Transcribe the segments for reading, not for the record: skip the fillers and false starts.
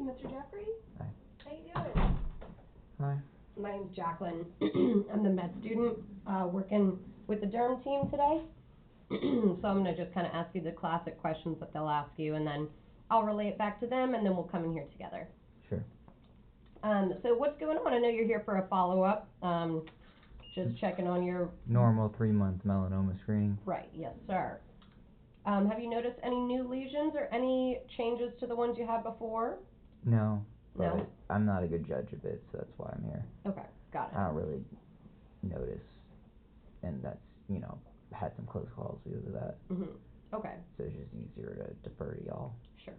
you, Mr. Jeffrey. Hi. How you doing? Hi. My name's Jacqueline. I'm the med student working with the derm team today. So I'm going to just kind of ask you the classic questions that they'll ask you, and then I'll relay it back to them, and then we'll come in here together. Sure. So what's going on? I know you're here for a follow-up. Just checking on your... Normal 3-month melanoma screening. Right, yes, sir. Have you noticed any new lesions or any changes to the ones you had before? No. No? But I'm not a good judge of it, so that's why I'm here. Okay, got it. I don't really notice, and that's, had some close calls because of that. Okay. So it's just easier to defer to y'all. Sure,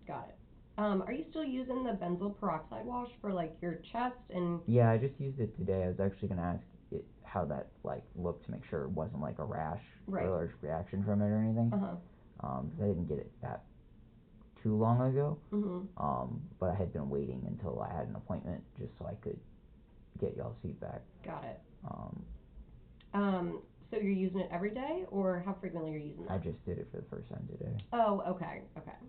got it. Are you still using the benzoyl peroxide wash for, like, your chest and... Yeah, I just used it today. I was actually going to ask it how that, looked to make sure it wasn't, a rash or a large reaction from it or anything. Because I didn't get it that too long ago. But I had been waiting until I had an appointment just so I could get y'all's feedback. Got it. So you're using it every day, or how frequently are you using that? I just did it for the first time today. Oh, okay.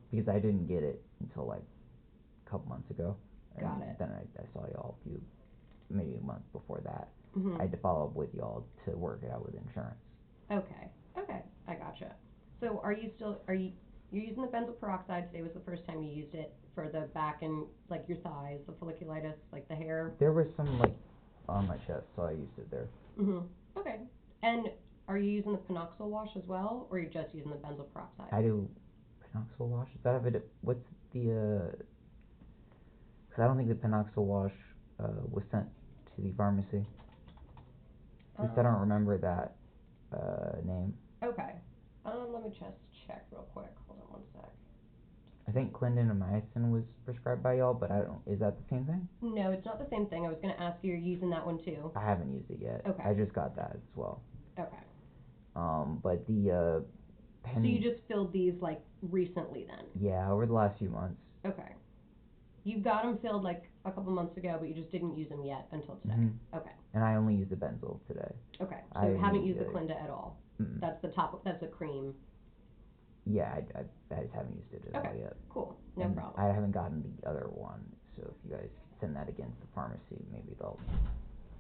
Because I didn't get it until, a couple months ago. Got it. Then I saw y'all maybe a month before that. I had to follow up with y'all to work it out with insurance. Okay, I gotcha. So you're using the benzoyl peroxide. Today was the first time you used it for the back and, your thighs, the folliculitis, the hair? There was some, on my chest, so I used it there. Okay. And are you using the penoxyl wash as well, or you're just using the benzoyl peroxide? I do penoxyl wash. Is that it? What's the, because I don't think the penoxyl wash was sent to the pharmacy. At least I don't remember that name. Okay. Let me just check real quick. Hold on one sec. I think clindamycin was prescribed by y'all, but is that the same thing? No, it's not the same thing. I was going to ask you, you're using that one too? I haven't used it yet. Okay. I just got that as well. Okay. But the So you just filled these, recently then? Yeah, over the last few months. Okay. You got them filled, a couple months ago, but you just didn't use them yet until today? Okay. And I only used the benzoyl today. Okay, so you haven't used the Clinda at all? That's that's the cream? Yeah, I just haven't used it at all yet. Cool, no problem. I haven't gotten the other one, so if you guys send that against the pharmacy, maybe they'll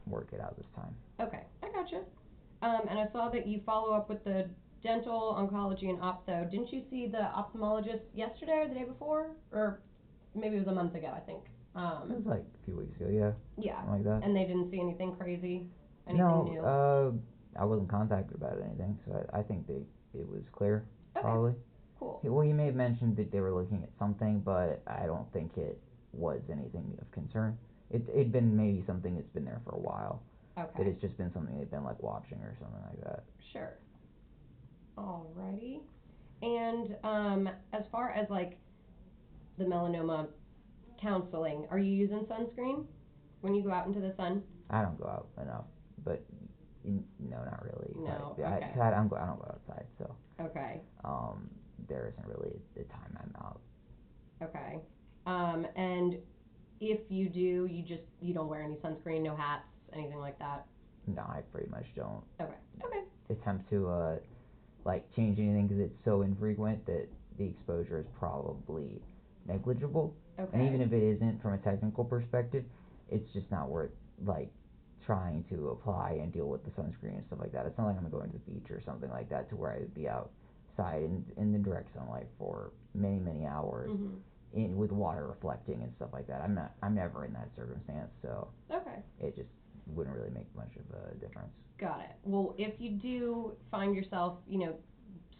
work it out this time. Okay, I gotcha. And I saw that you follow up with the dental, oncology, and ophtho. Didn't you see the ophthalmologist yesterday or the day before? Or maybe it was a month ago, I think. It was a few weeks ago, yeah. Yeah. Something like that. And they didn't see anything crazy? Anything new? No, I wasn't contacted about anything, so I think it was clear, probably. Cool. Well, he may have mentioned that they were looking at something, but I don't think it was anything of concern. It'd been maybe something that's been there for a while. Okay. But it's just been something they've been watching or something like that. Sure. Alrighty. And as far as the melanoma counseling, are you using sunscreen when you go out into the sun? I don't go out enough, but no, not really. No, okay. I don't go outside, so. Okay. There isn't really a time I'm out. Okay. And if you do, you don't wear any sunscreen, no hats, anything like that? No, I pretty much don't. Okay. Attempt to change anything because it's so infrequent that the exposure is probably negligible. Okay. And even if it isn't from a technical perspective, it's just not worth trying to apply and deal with the sunscreen and stuff like that. It's not like I'm going to the beach or something like that to where I would be outside in the direct sunlight for many hours with water reflecting and stuff like that. I'm never in that circumstance, so it just wouldn't really make much of a difference. Got it. Well, if you do find yourself,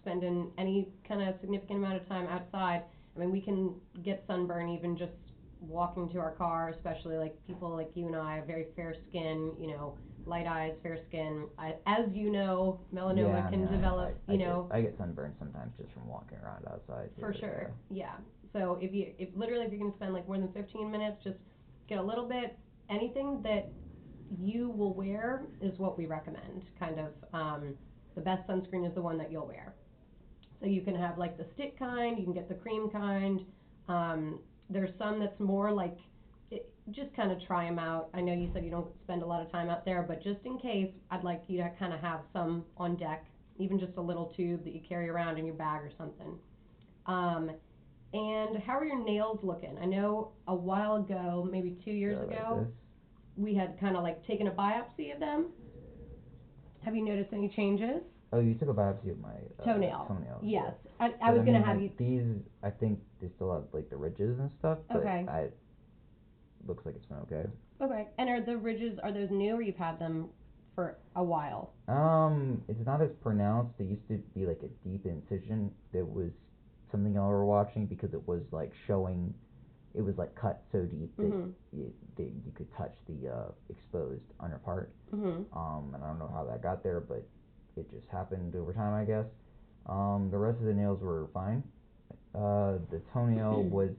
spending any kind of significant amount of time outside, I mean, we can get sunburn even just walking to our car, especially people like you and I have very fair skin, light eyes, fair skin. As you know, melanoma can develop, I get sunburned sometimes just from walking around outside. For sure, yeah. So if you can spend more than 15 minutes, just get a little bit, anything that you will wear is what we recommend. Kind of, the best sunscreen is the one that you'll wear. So you can have the stick kind, you can get the cream kind. There's some that's more just kind of try them out. I know you said you don't spend a lot of time out there, but just in case, I'd like you to kind of have some on deck, even just a little tube that you carry around in your bag or something. And how are your nails looking? I know a while ago, maybe 2 years Like ago, this. we had kind of like taken a biopsy of them. Have you noticed any changes? Oh, you took a biopsy of my Toenails. toenails. Yes. Yeah. I was I going mean, to have like, you. these, I think they still have like the ridges and stuff, but Okay. looks like it's been okay. Okay. And are the ridges, are those new or you've had them for a while? It's not as pronounced. There used to be like a deep incision that was something I were watching because it was like showing, it was like cut so deep that, that you could touch the exposed under part. And I don't know how that got there, but it just happened over time, I guess. The rest of the nails were fine. The toenail was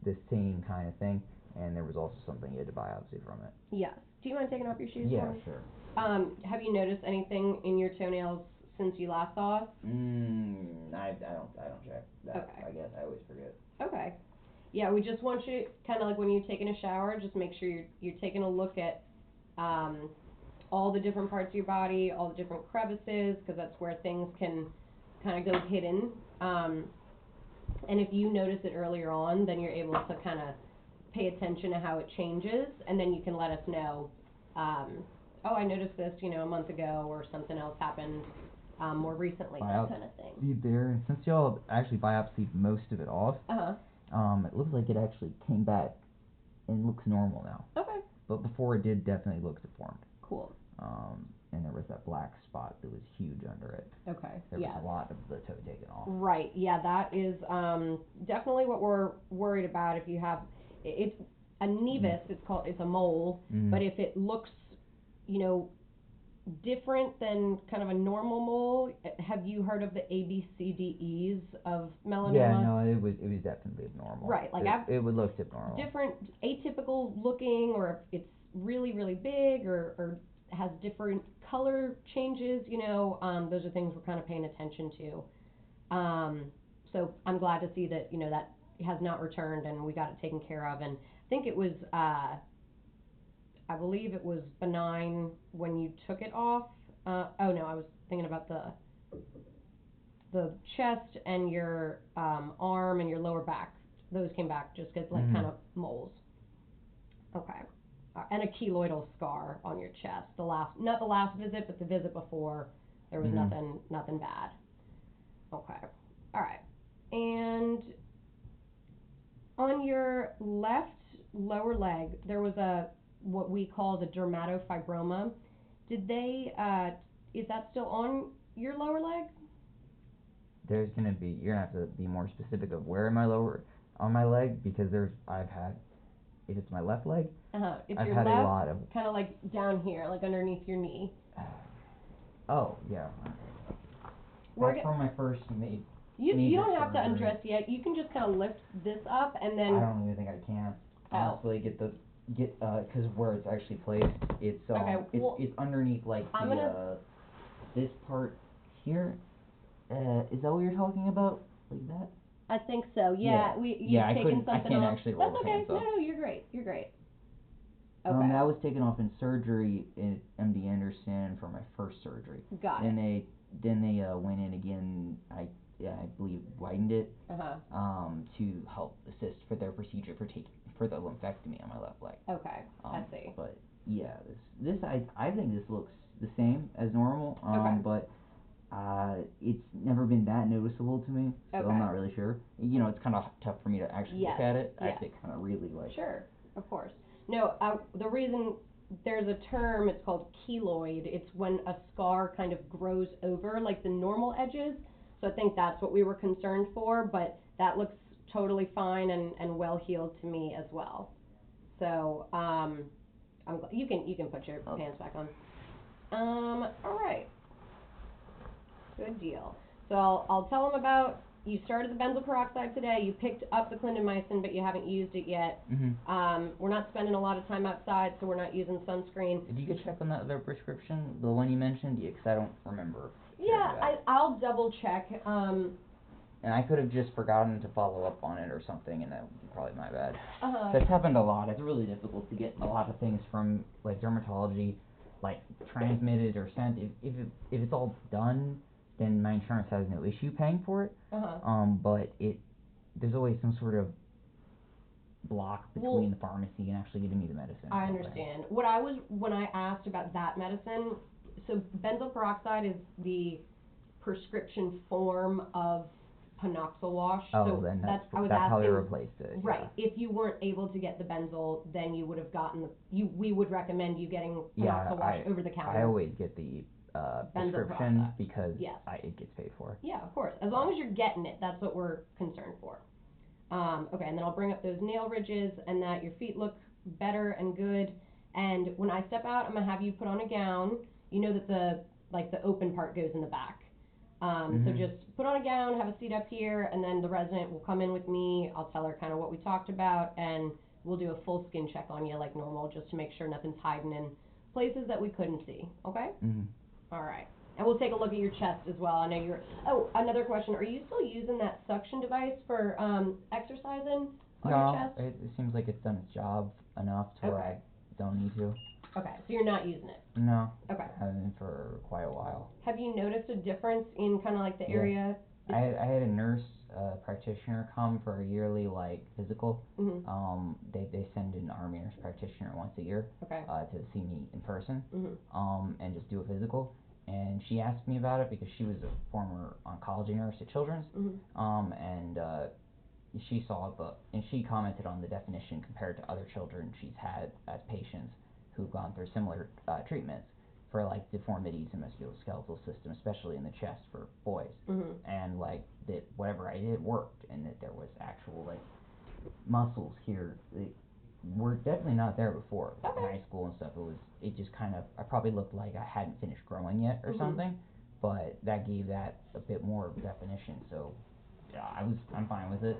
the same kind of thing, and there was also something you had to biopsy from it. Yes. Do you mind taking off your shoes? Yeah, sure. Have you noticed anything in your toenails since you last saw us? I don't check that. Okay. I guess I always forget. Okay. Yeah, we just want you, kind of like when you're taking a shower, just make sure you're taking a look at all the different parts of your body, all the different crevices, because that's where things can kind of go hidden. And if you notice it earlier on, then you're able to kind of pay attention to how it changes, and then you can let us know, oh, I noticed this, a month ago, or something else happened more recently, that kind of thing. Biopsy there, and since y'all actually biopsied most of it off, it looks like it actually came back and looks normal now. Okay. But before it did definitely look deformed. Cool. And there was that black spot that was huge under it. Okay. There was a lot of the toe taken off. Right. Yeah, that is definitely what we're worried about. If you have, it's a nevus. It's a mole. But if it looks, different than kind of a normal mole, have you heard of the ABCDEs of melanoma? Yeah, no, it was definitely abnormal. Right. Like it would look abnormal. Different, atypical looking, or if it's really, really big, or has different color changes, those are things we're kind of paying attention to. So I'm glad to see that, that has not returned and we got it taken care of. And I think it was, I believe it was benign when you took it off. Oh no, I was thinking about the chest and your arm and your lower back. Those came back just as like kind of moles. Okay. And a keloidal scar on your chest. Not the last visit, but the visit before, there was nothing bad. Okay. All right. And on your left lower leg, there was what we call the dermatofibroma. Is that still on your lower leg? You're gonna have to be more specific of where on my leg, because if it's my left leg, If I've your had left, a lot of. kind of like down here, like underneath your knee. Oh, yeah. That's from my first You don't have to undress yet. You can just kind of lift this up and then. I don't even think I can. Honestly, because where it's actually placed, it's it's underneath like this part here. Is that what you're talking about? Like that? I think so. Yeah. I can't actually roll the pants up. No, you're great. You're great. Okay. That was taken off in surgery at MD Anderson for my first surgery. Got it. Then they went in again. I believe widened it. To help assist for their procedure for the lumpectomy on my left leg. Okay. I see. But yeah, this I think this looks the same as normal. But it's never been that noticeable to me, so I'm not really sure. It's kind of tough for me to actually look at it. I have to kind of really like. Sure, of course. No, the reason there's a term, it's called keloid. It's when a scar kind of grows over like the normal edges. So I think that's what we were concerned for, but that looks totally fine and well healed to me as well. So you can put your pants back on. All right. Good deal. So I'll tell them about, you started the benzoyl peroxide today, you picked up the clindamycin, but you haven't used it yet. We're not spending a lot of time outside, so we're not using sunscreen. Did you go check on that other prescription, the one you mentioned? Yeah, because I don't remember. Yeah, I'll double check. And I could have just forgotten to follow up on it or something, and that would be probably my bad. That's happened a lot. It's really difficult to get a lot of things from like dermatology, like transmitted or sent. If it's all done, then my insurance has no issue paying for it. But there's always some sort of block between the pharmacy and actually getting me the medicine. I understand. When I asked about that medicine, so benzoyl peroxide is the prescription form of panoxyl wash. Oh, so then that's how they replaced it. Right. Yeah. If you weren't able to get the benzoyl, then you would have gotten we would recommend you getting panoxyl wash over the counter. I always get the prescription because it gets paid for. Yeah, of course. As long as you're getting it, that's what we're concerned for. Okay, and then I'll bring up those nail ridges and that your feet look better and good. And when I step out, I'm going to have you put on a gown. You know that the open part goes in the back. So just put on a gown, have a seat up here, and then the resident will come in with me. I'll tell her kind of what we talked about, and we'll do a full skin check on you like normal just to make sure nothing's hiding in places that we couldn't see. Okay? All right. And we'll take a look at your chest as well. I know you're... Oh, another question. Are you still using that suction device for exercising on your chest? No, it seems like it's done its job enough to where I don't need to. Okay, so you're not using it? No. Okay. I haven't for quite a while. Have you noticed a difference in kind of like the area? I had a nurse practitioner come for a yearly physical. They send an Army nurse practitioner once a year to see me in person and just do a physical. And she asked me about it because she was a former oncology nurse at Children's, and she saw and she commented on the definition compared to other children she's had as patients who've gone through similar treatments for deformities in musculoskeletal system, especially in the chest for boys, and that whatever I did worked, and that there was actual muscles here that were definitely not there before in high school and stuff. It just kind of, I probably looked like I hadn't finished growing yet or something, but that gave that a bit more definition. So yeah, I'm fine with it.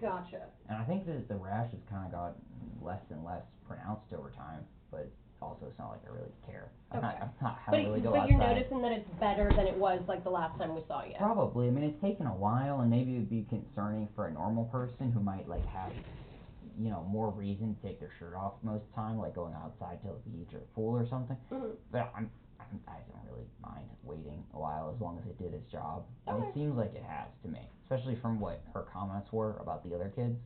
Gotcha. And I think that the rash has kind of got less and less pronounced over time, but also it's not like I really care. I don't really go outside. But you're noticing that it's better than it was the last time we saw you? Probably. I mean, it's taken a while, and maybe it would be concerning for a normal person who might have more reason to take their shirt off most of the time, like going outside to the beach or a pool or something. But I don't really mind waiting a while as long as it did its job. And it seems like it has to me, especially from what her comments were about the other kids.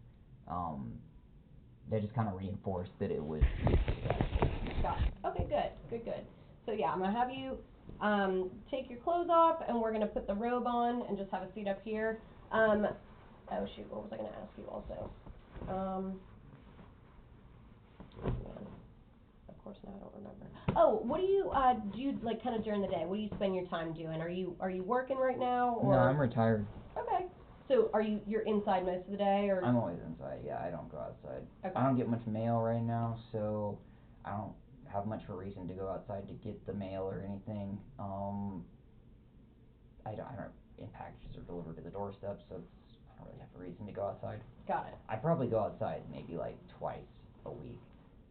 They just kind of reinforced that it was successful. Got it. Okay, good. So yeah, I'm going to have you take your clothes off, and we're going to put the robe on and just have a seat up here. Oh shoot, what was I going to ask you also? Of course now I don't remember. Oh, what do you do kind of during the day? What do you spend your time doing? Are you working right now, or? No, I'm retired. Okay. So you're inside most of the day, or? I'm always inside. Yeah, I don't go outside. Okay. I don't get much mail right now, so I don't have much of a reason to go outside to get the mail or anything. I don't and packages are delivered to the doorstep, so I don't really have a reason to go outside. Got it. I probably go outside maybe twice a week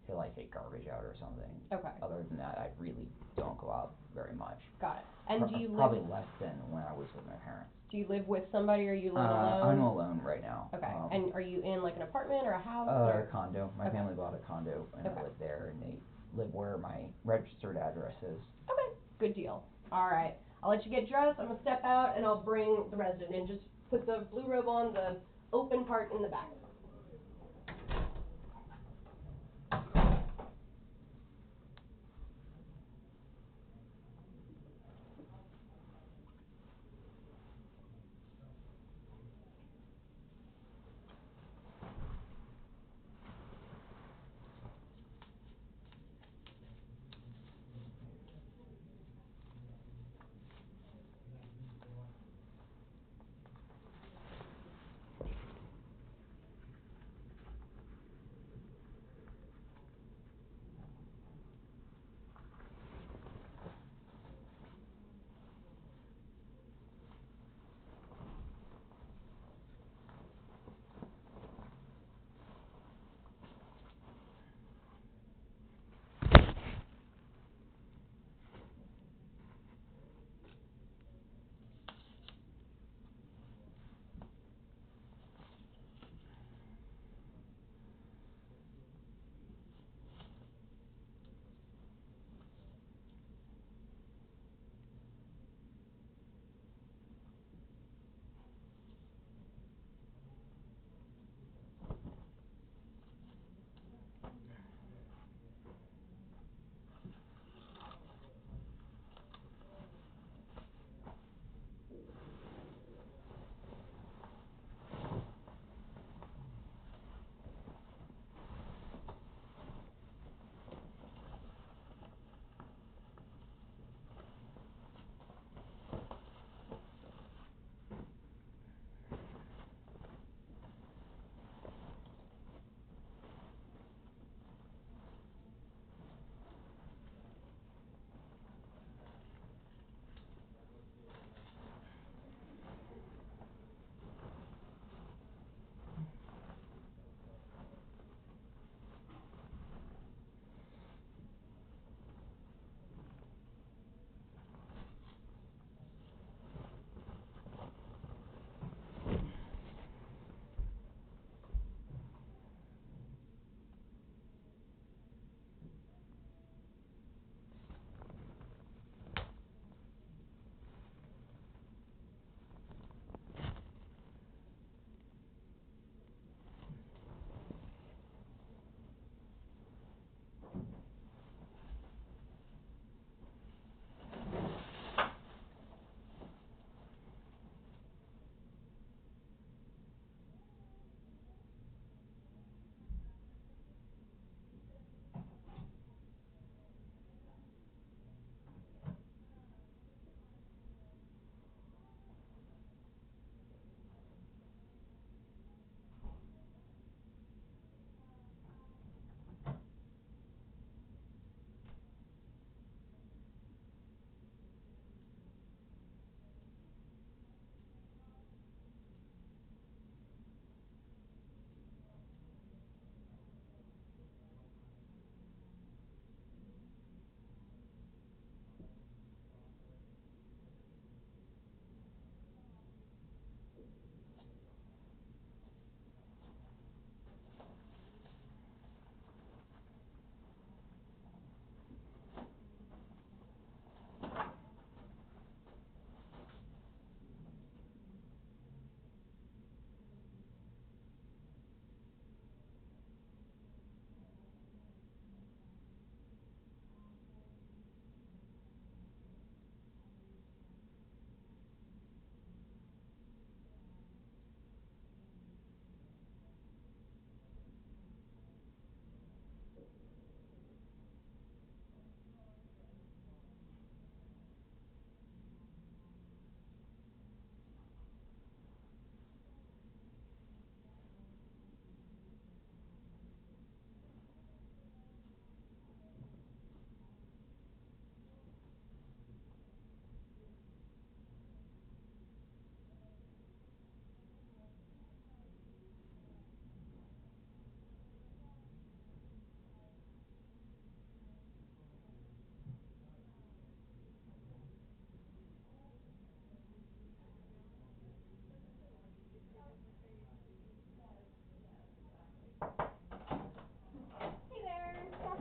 to take garbage out or something. Okay. Other than that, I really don't go out very much. Got it. And do you probably less than when I was with my parents. Do you live with somebody, or are you living alone? I'm alone right now. Okay. And are you in an apartment or a house? A condo. My family bought a condo, and I live there, and they live where my registered address is. Okay. Good deal. All right. I'll let you get dressed. I'm going to step out, and I'll bring the resident in. Just put the blue robe on, the open part in the back.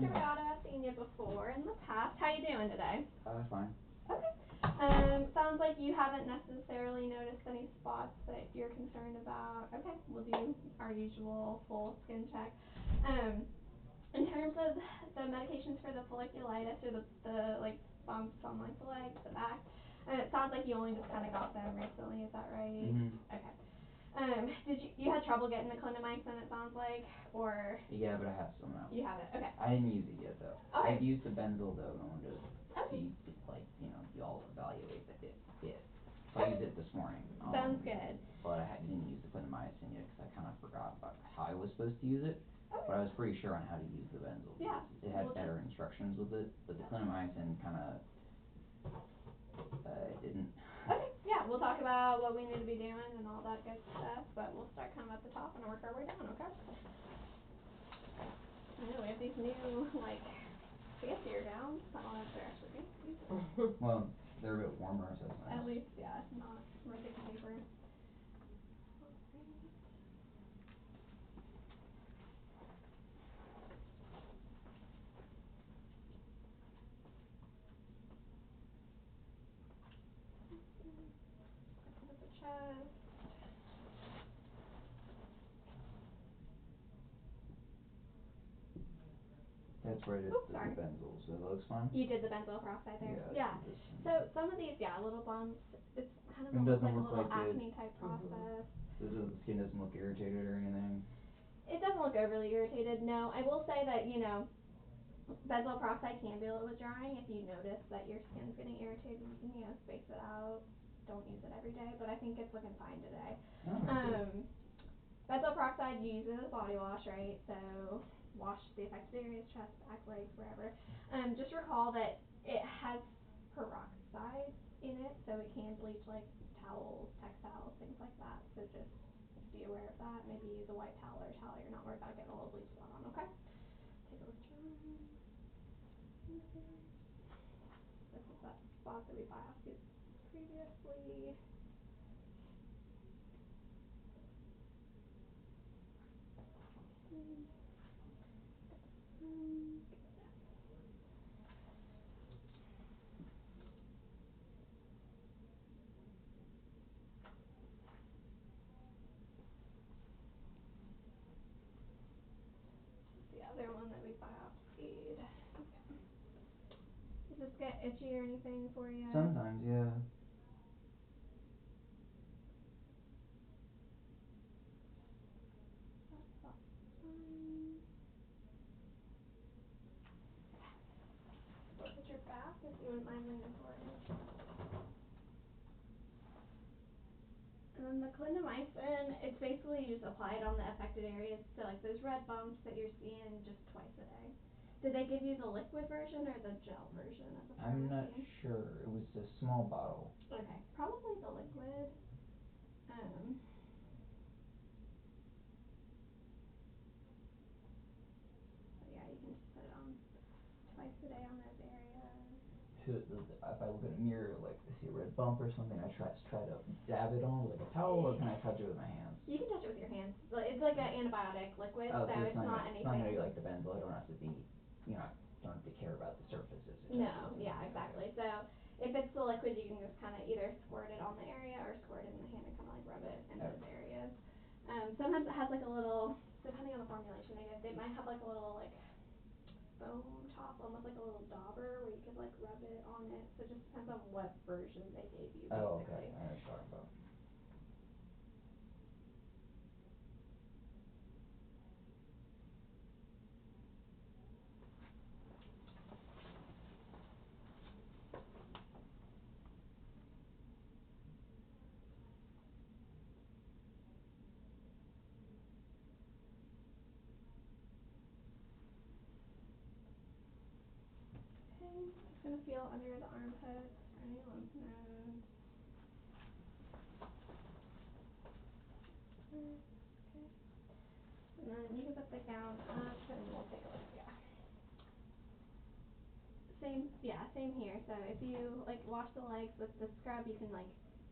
Dr. Culotta, I've seen you before in the past. How you doing today? Fine. Okay. Sounds like you haven't necessarily noticed any spots that you're concerned about. Okay, we'll do our usual full skin check. In terms of the medications for the folliculitis or the like bumps on like the legs, the back, it sounds like you only just kind of got them recently. Is that right? Mhm. Okay. Did you had trouble getting the clindamycin? It sounds like, or Yeah, but I have some now. you have it? Okay. I didn't use it yet though. Okay. I've used the benzyl though, in order to Okay. see, like, y'all evaluate it. So I used it this morning. Sounds good. But I didn't use the clindamycin yet because I kind of forgot about how I was supposed to use it. Okay. But I was pretty sure on how to use the benzyl. Yeah. It had better instructions with it, but the clindamycin kind of didn't. Okay, yeah, we'll talk about what we need to be doing and all that good stuff, but we'll start kind of at the top and work our way down, okay? I know, we have these new, like, fancier gowns. I don't know if they're actually fancy. Well, they're a bit warmer, so it's nice. At least, yeah, not ripping paper. Look at the chest. That's right, it's the benzyl, so it looks fine. You did the benzoyl peroxide there? Yeah. So some of these, little bumps, it's kind of It almost doesn't like a look little like acne type process. The skin doesn't look irritated or anything? It doesn't look overly irritated, no. I will say that, benzoyl peroxide can be a little bit drying. If you notice that your skin's getting irritated, you can, space it out. Don't use it every day, but I think it's looking fine today. Oh, Benzoyl peroxide, you use it as a body wash, right? So wash the affected areas, chest, back, legs, wherever. Just recall that it has peroxide in it, so it can bleach like towels, textiles, things like that. So just be aware of that. Maybe use a white towel or a towel you're not worried about getting a little bleach spot on, okay? Take a look at your arm. This is that spot that we biopsied previously. The other one that we biopsied. Okay. Does this get itchy or anything for you? Sometimes, yeah. That's all fine. Look at your back if you wouldn't mind leaning forward. And then the clindamycin, it's basically you just apply it on the affected areas. So like those red bumps that you're seeing just twice a day. Did they give you the liquid version or the gel version at the pharmacy? I'm not sure. It was a small bottle. Okay, probably the liquid. So yeah, you can just put it on twice a day on those areas. If I look in a mirror, like, see a red bump or something, I try to dab it on with like a towel, or can I touch it with my hands? You can touch it with your hands. It's like an antibiotic liquid, Oh, so it's not anything. It's not gonna be like the benzyl. I don't have to be, don't have to care about the surfaces. No, yeah, exactly. So if it's the liquid, you can just kind of either squirt it on the area or squirt it in the hand and kind of like rub it in those areas. Sometimes it has like a little, depending on the formulation they might have like a little like foam top, almost like a little dauber where you could like rub it on it. So it just depends on what version they gave you, basically. Oh, okay. I know what you're talking about. Okay, just gonna feel under the armpits for any lymph nodes. Okay. And then you can put the gown up and we'll take a look, Same here. So if you like wash the legs with the scrub, you can like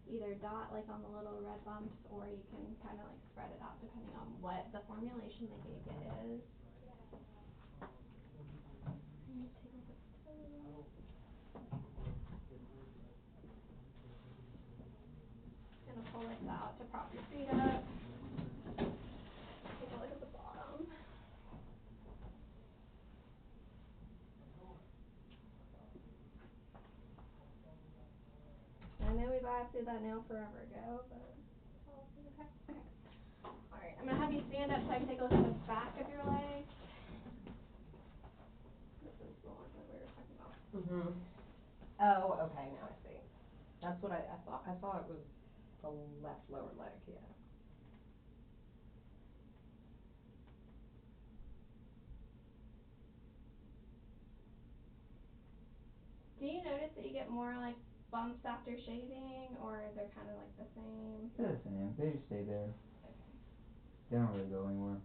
either dot like on the little red bumps, or you can kind of like spread it out depending on what the formulation they gave you is. to prop your feet up. Take a look at the bottom. I know we biopsied that nail forever ago, but all is okay. Okay. Alright, I'm gonna have you stand up so I can take a look at the back of your leg. This is the one that we were talking about. Mhm. Oh, okay, now I see. That's what I thought. I thought it was the left lower leg, yeah. Do you notice that you get more like bumps after shaving, or they're kind of like the same? They're the same. They just stay there. Okay. They don't really go anywhere.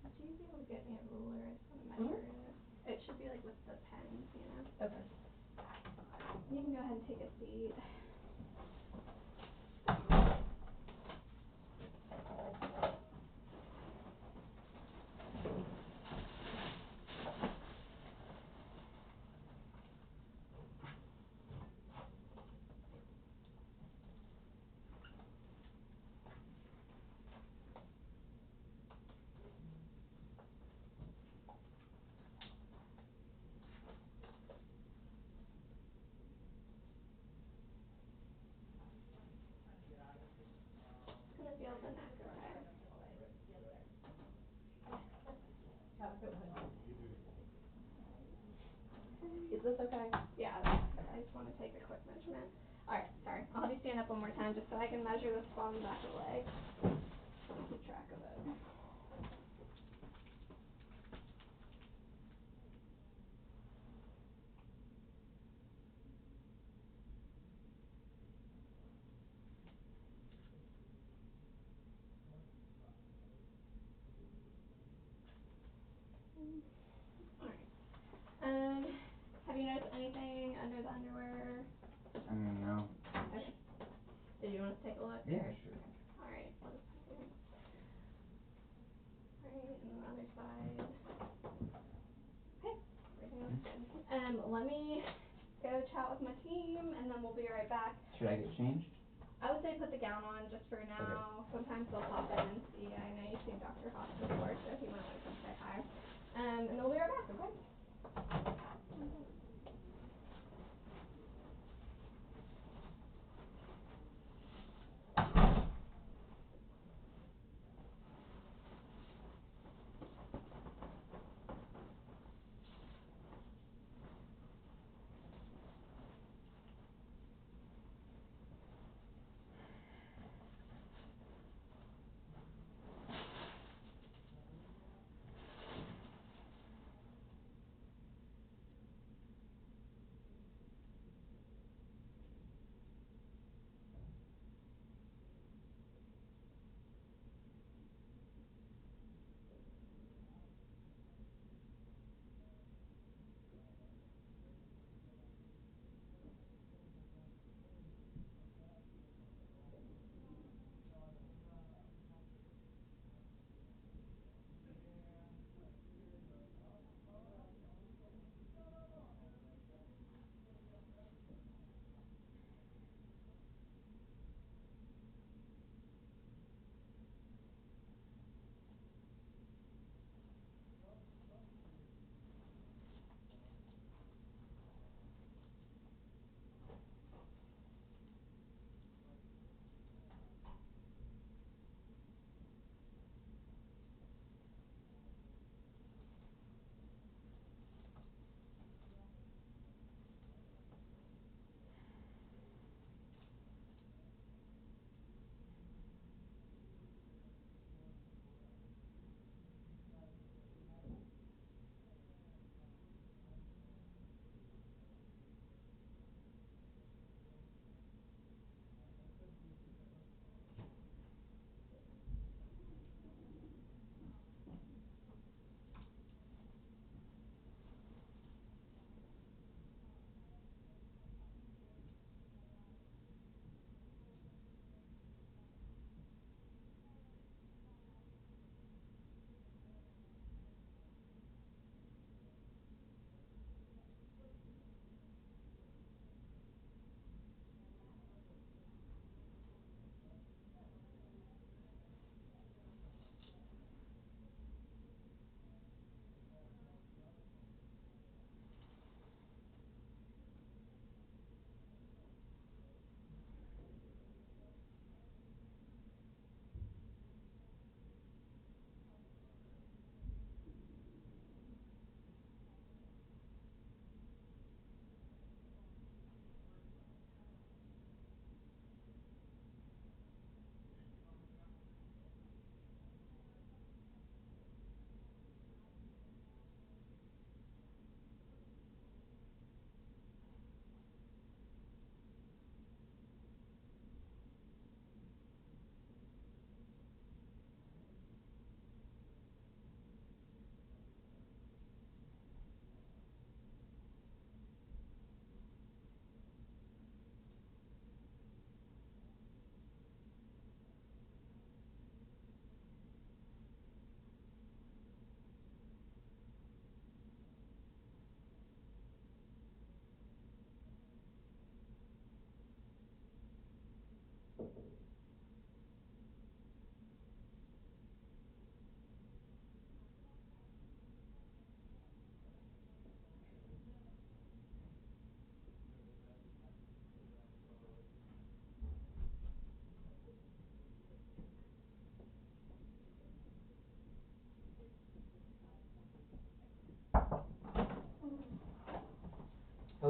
Would you be able to get me a ruler? I just want to measure it. It should be like with the pens, you know? Okay. You can go ahead and take a seat. Just gonna feel the neck, okay? Is this okay? Yeah, that's good. I just want to take a quick measurement. Alright, sorry. I'll have you stand up one more time just so I can measure the spot on the back of the leg. Keep track of it. Alright. Have you noticed anything under the underwear? No. Okay. Did you want to take a look? Yeah, or? sure. Alright, let's see. Alright, and the other side. Okay, everything looks good. Let me go chat with my team, and then we'll be right back. Should I get changed? I would say put the gown on just for now. Okay. Sometimes they'll pop in and see. I know you've seen Dr. Haas before, so he might want to come say hi. And then we'll be right back, okay?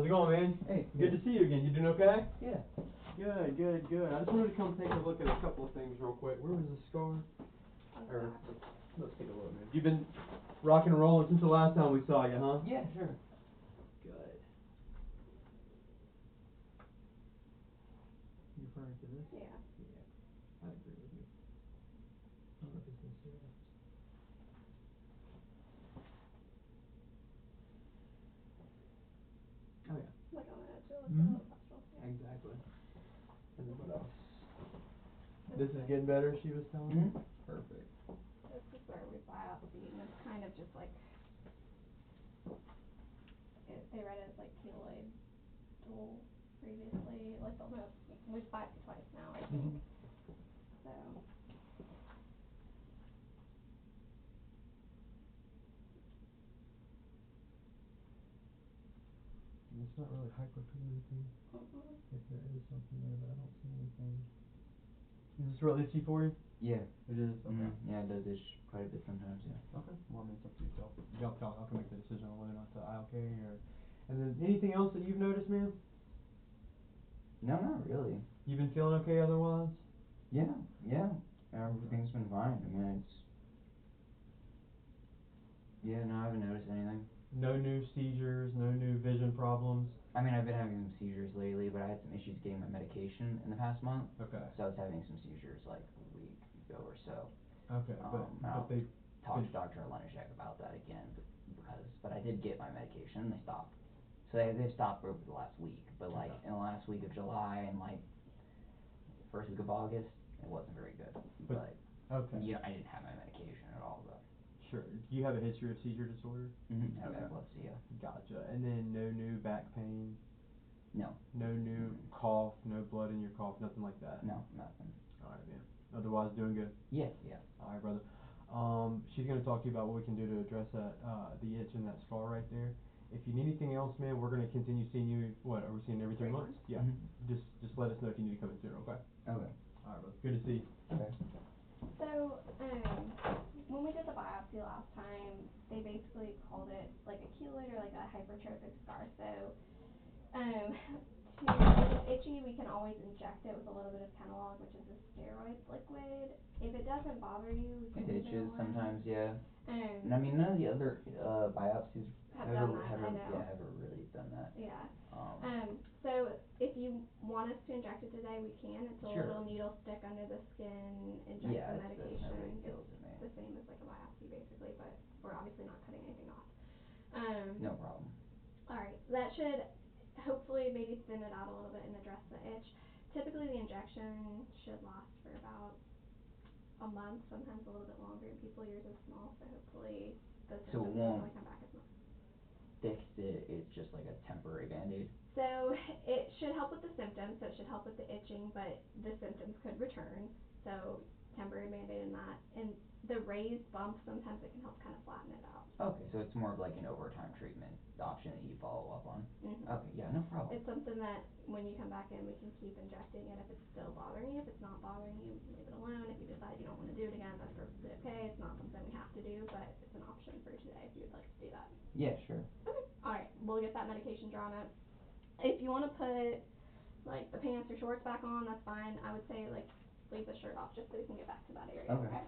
How's it going, man? Hey. Good to see you again. You doing okay? Yeah. Good, good, good. I just wanted to come take a look at a couple of things real quick. Where was the scar? Or let's take a look, man. You've been rocking and rolling since the last time we saw you, huh? Yeah, sure. Good. You referring to this? Yeah. Yeah, I agree with you. I don't know if it's necessarily. Oh yeah. Like on the edge, it looks Mhm. a little pastoral. Yeah. Exactly. And then what else? This This is is- getting better, she was telling me? Perfect. This is where we biopsied, and it's kind of just like, they read it as like keloid dual previously, like they'll know, we've biopsied twice now, I think, so. It's not really hyperpigmenting. If there is something there, but I don't see anything. Is this real itchy for you? Yeah. It is? Okay. Yeah, it does itch quite a bit sometimes, yeah. Okay. Well, I mean, it's up to yourself. Y'all can make the decision on whether or not to ILK or... And then anything else that you've noticed, man? No, not really. You've been feeling okay otherwise? Yeah, yeah. Everything's been fine. I mean, it's... Yeah, no, I haven't noticed anything. No new seizures, no new vision problems? I mean, I've been having some seizures lately, but I had some issues getting my medication in the past month. Okay. So I was having some seizures like a week ago or so. Okay, but I'll they... talk to Dr. Lenishek about that again, but I did get my medication and they stopped. So they've stopped over the last week, but like in the last week of July and like first week of August, it wasn't very good. But okay. Yeah, I didn't have my medication at all though. Sure. Do you have a history of seizure disorder? Mm-hmm. I have epilepsy, yeah. Gotcha. And then no new back pain? No. No new cough, no blood in your cough, nothing like that? No, nothing. Alright, man. Otherwise doing good? Yeah, yeah. Alright, brother. She's gonna talk to you about what we can do to address that, the itch and that scar right there. If you need anything else, man, we're gonna continue seeing you, what, are we seeing every 3 months? Yeah. Just let us know if you need to come in sooner, okay? Okay. Alright, brother. Good to see you. Okay. So, when we did the biopsy last time, they basically called it like a keloid or like a hypertrophic scar, so, to, if it's itchy, we can always inject it with a little bit of Canal, which is a steroid liquid. If it doesn't bother you, we can It leave it itches alone. sometimes, yeah. And I mean, none of the other biopsies have done that, I know. Yeah, haven't really done that. Yeah. So if you want us to inject it today, we can. It's a Sure. little needle stick under the skin, inject the That's medication. no big deal to me. It's the same as like a biopsy basically, but we're obviously not cutting anything off. No problem. Alright, that should hopefully maybe thin it out a little bit and address the itch. Typically the injection should last for about a month, sometimes a little bit longer, and people yours is small, so hopefully the So it symptoms don't won't really come back as much. fix it, it's just like a temporary Band-Aid? So it should help with the symptoms, so it should help with the itching, but the symptoms could return, so temporary Band-Aid and that. And the raised bump, sometimes it can help kind of flatten it out. Okay, so it's more of like an overtime treatment option that you follow up on? Okay, yeah, no problem. It's something that when you come back in, we can keep injecting it if it's still bothering you. If it's not bothering you, leave it alone. If you decide you don't want to do it again, that's perfectly okay. It's not something we have to do, but it's an option for today if you would like to do that. Yeah, sure. Okay. Alright, we'll get that medication drawn up. If you want to put like the pants or shorts back on, that's fine. I would say like leave the shirt off just so we can get back to that area. Okay.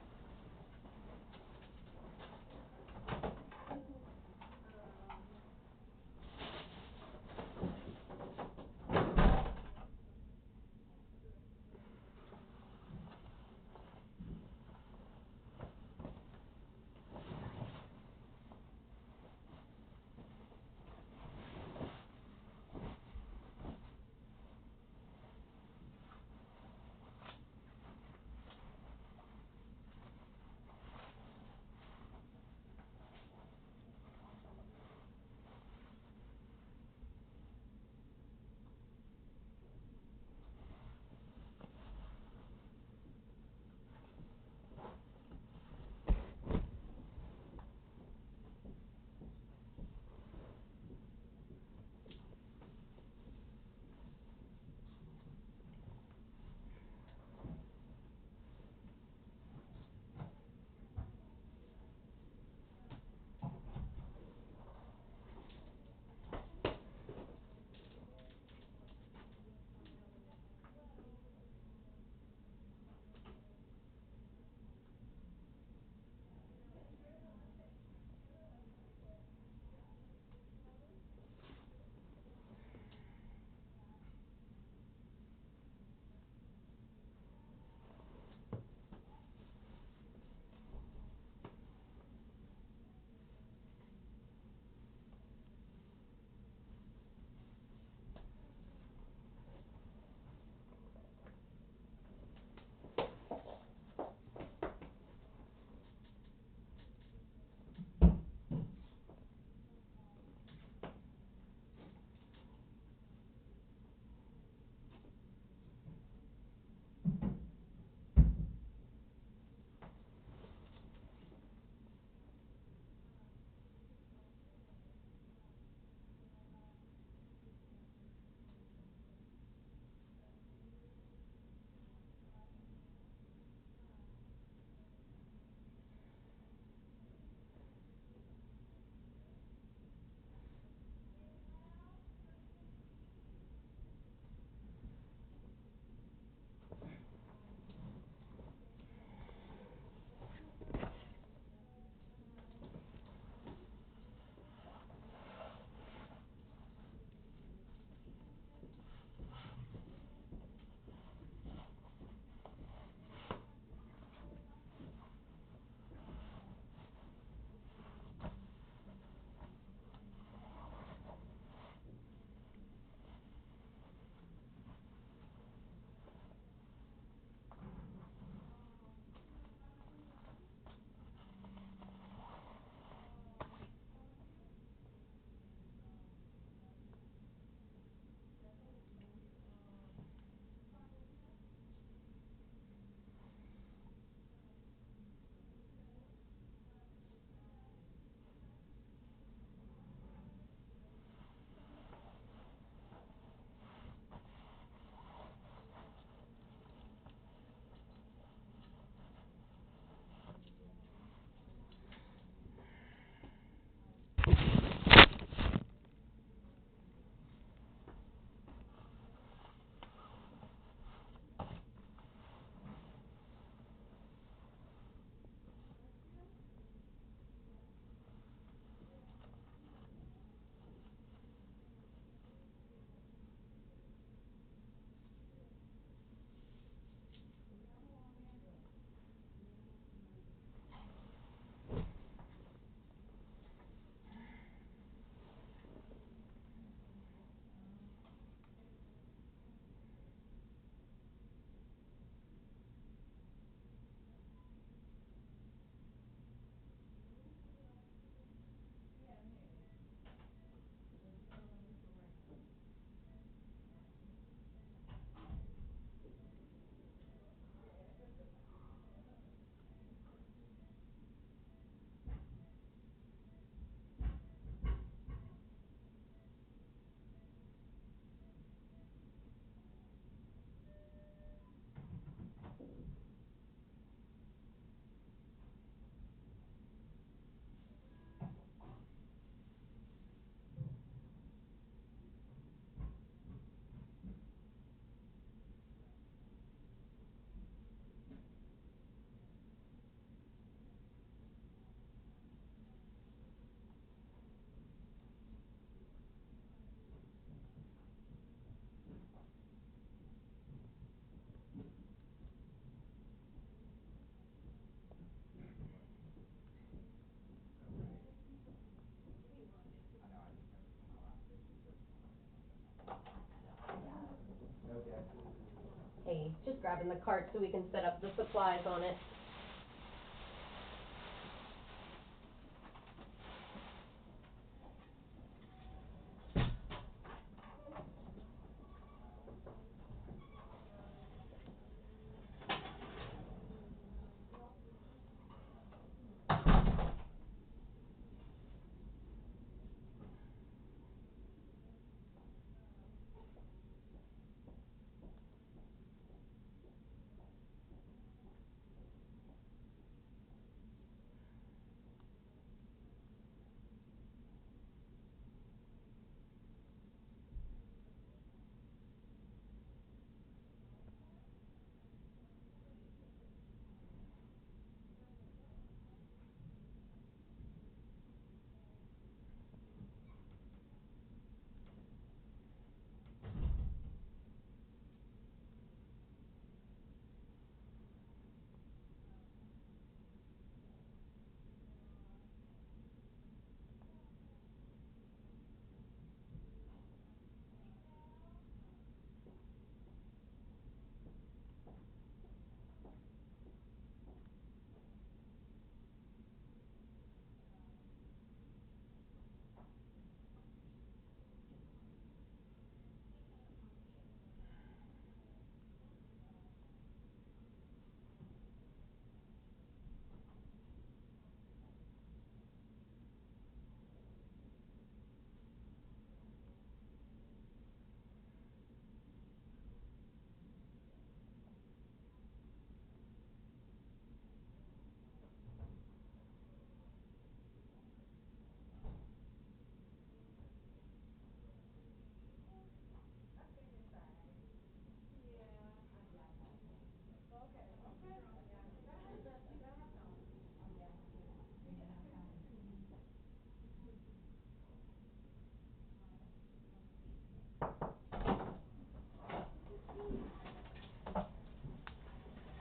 grabbing the cart so we can set up the supplies on it.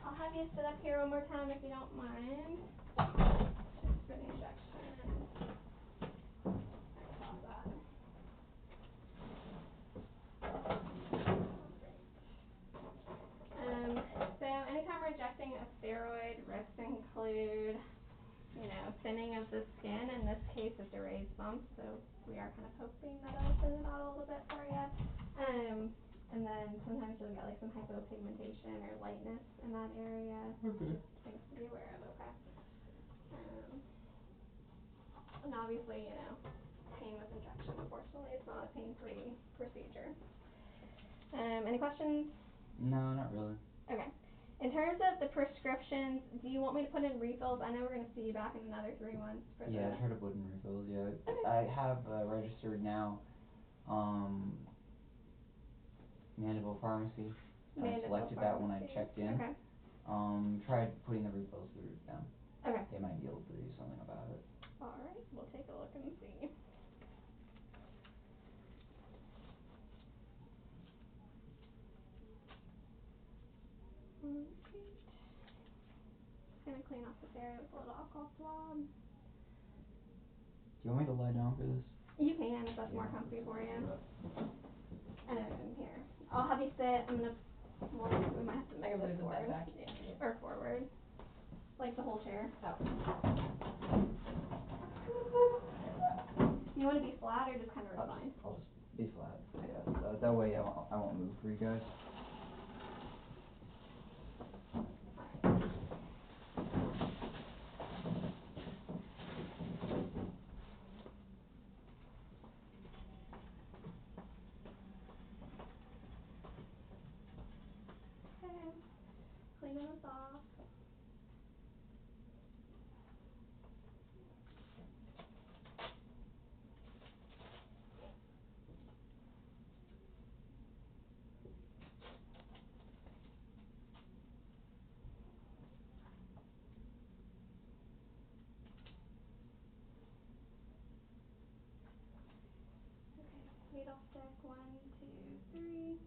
I'll have you sit up here one more time if you don't mind. Just for the injection. Stop that. So anytime we're injecting a steroid, risks include, you know, thinning of the skin. In this case, it's a raised bump, so we are kind of hoping that it'll thin it out a little bit for you. And then sometimes you'll get like some hypopigmentation or lightness in that area. Okay. Just things to be aware of, okay? And obviously, you know, painless injection, unfortunately, it's not a pain-free procedure. Any questions? No, not really. Okay. In terms of the prescriptions, do you want me to put in refills? I know we're going to see you back in another 3 months for Yeah, try to put in refills, yeah. Okay. I have registered now, Mandeville Pharmacy. I selected that when I checked in. Okay. Tried putting the refills through them. Okay. They might be able to do something about it. Alright, we'll take a look and see. Okay. Just gonna clean off this area with a little alcohol swab. Do you want me to lie down for this? You can, if that's more comfy for you. Here. I'll have you sit. I'm gonna, well, we might have to move this forward. Back. Yeah. Or forward. Like the whole chair. Oh. Do you want to be flat or just kind of reclined? I'll just be flat. Yeah, that way I won't move for you guys. Okay. Cleaning this off. Okay, needle stick, 1, 2, 3.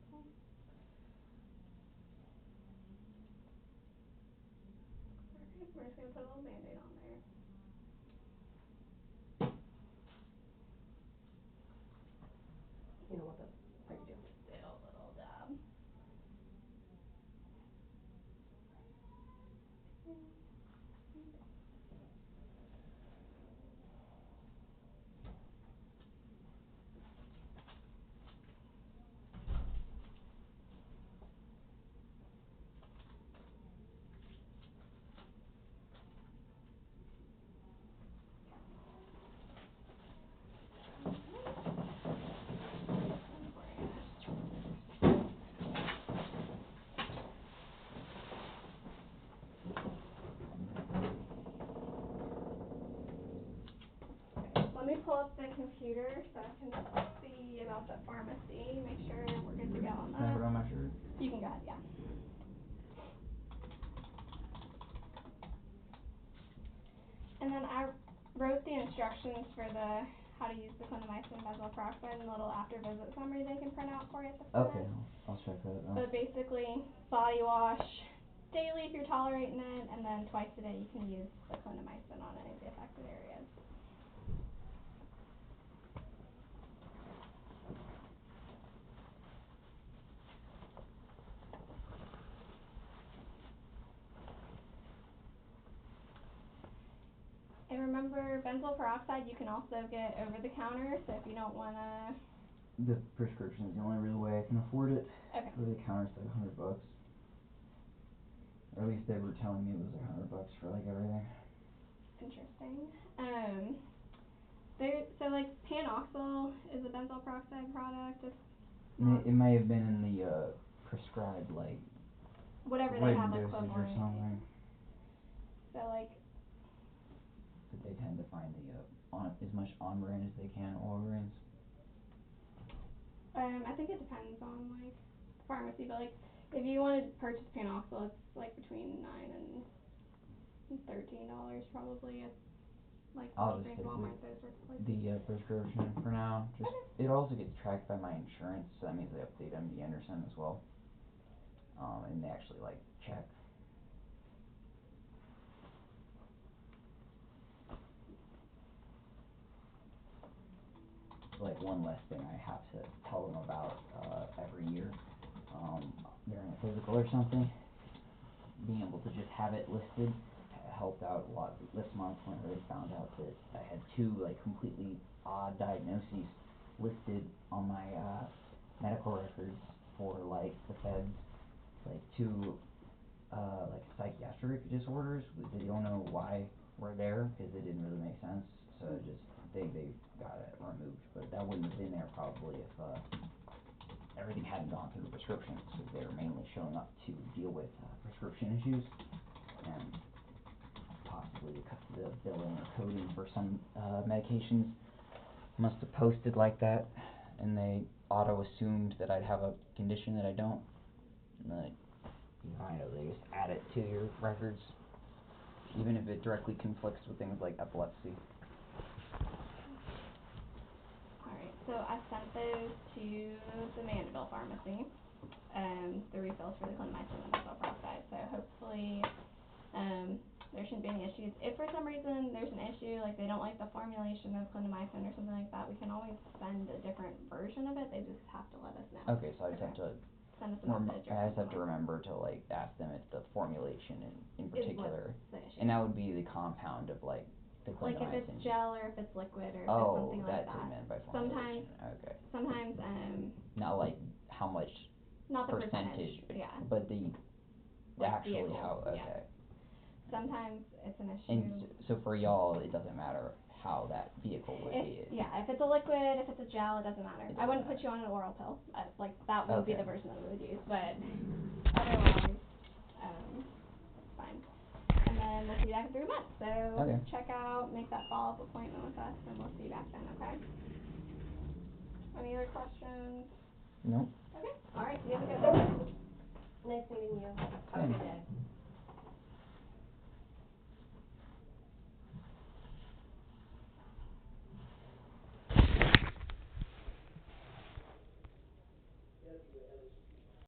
Okay. Alright, we're just gonna put a little Band-Aid on there. up the computer so I can see about the pharmacy, make sure we're good to go on Can I put that. on my shirt? You can go ahead, yeah. And then I wrote the instructions for the how to use the clindamycin benzoyl peroxide and a little after visit summary they can print out for you at the front. Okay, I'll check that out. But basically, body wash daily if you're tolerating it, and then twice a day you can use the clindamycin on any of the affected areas. And remember, benzoyl peroxide you can also get over the counter, so if you don't want to... The prescription is the only real way I can afford it. Okay. Over the counter it's like $100. Or at least they were telling me it was like $100 for like everything. Interesting. So like Panoxyl is a benzoyl peroxide product. It may have been in the prescribed like whatever they written have dosage or equivalent. something. So like. But they tend to find the on as much on brand as they can Walgreens. I think it depends on like the pharmacy, but like if you want to purchase Panoxyl, it's like between $9 and $13 probably at like I'll just Walgreens, stick Walmart, with those sorts of places. the prescription for now. Just Okay. it also gets tracked by my insurance, so that means they update MD Anderson as well. And they actually like check. Like one less thing I have to tell them about every year during a physical or something. Being able to just have it listed helped out a lot this month when they found out that I had two like completely odd diagnoses listed on my medical records for like the feds, like two like psychiatric disorders that you don't know why were there because it didn't really make sense, so just they got it removed, but that wouldn't have been there probably if everything hadn't gone through prescriptions, because they were mainly showing up to deal with prescription issues and possibly the billing or coding for some medications must have posted like that, and they auto assumed that I'd have a condition that I don't, and like, you know, they just add it to your records even if it directly conflicts with things like epilepsy. Alright, so I sent those to the Mandeville pharmacy, the refills for the clindamycin and benzoyl peroxide, so hopefully there shouldn't be any issues. If for some reason there's an issue, like they don't like the formulation of clindamycin or something like that, we can always send a different version of it, they just have to let us know. Okay, so I just have to send us a message or I just have to something. remember to like ask them if the formulation in particular, the issue. and that would be the compound of like the clindamycin. Like if it's gel or if it's liquid or if it's something like that. That's what you meant by formulation. Sometimes not like how much not the percentage, yeah. but the like actually how, okay. Yeah. Sometimes it's an issue. And so for y'all, it doesn't matter how that vehicle would be. Yeah, if it's a liquid, if it's a gel, it doesn't matter. I wouldn't put you on an oral pill. Like that would be the version that we would use, but otherwise, it's fine. And then we'll see you back in 3 months. So check out, make that follow-up appointment with us, and we'll see you back then, okay? Any other questions? Nope. Okay. All right. You have a good one. Nice meeting you. Have a Same. good day.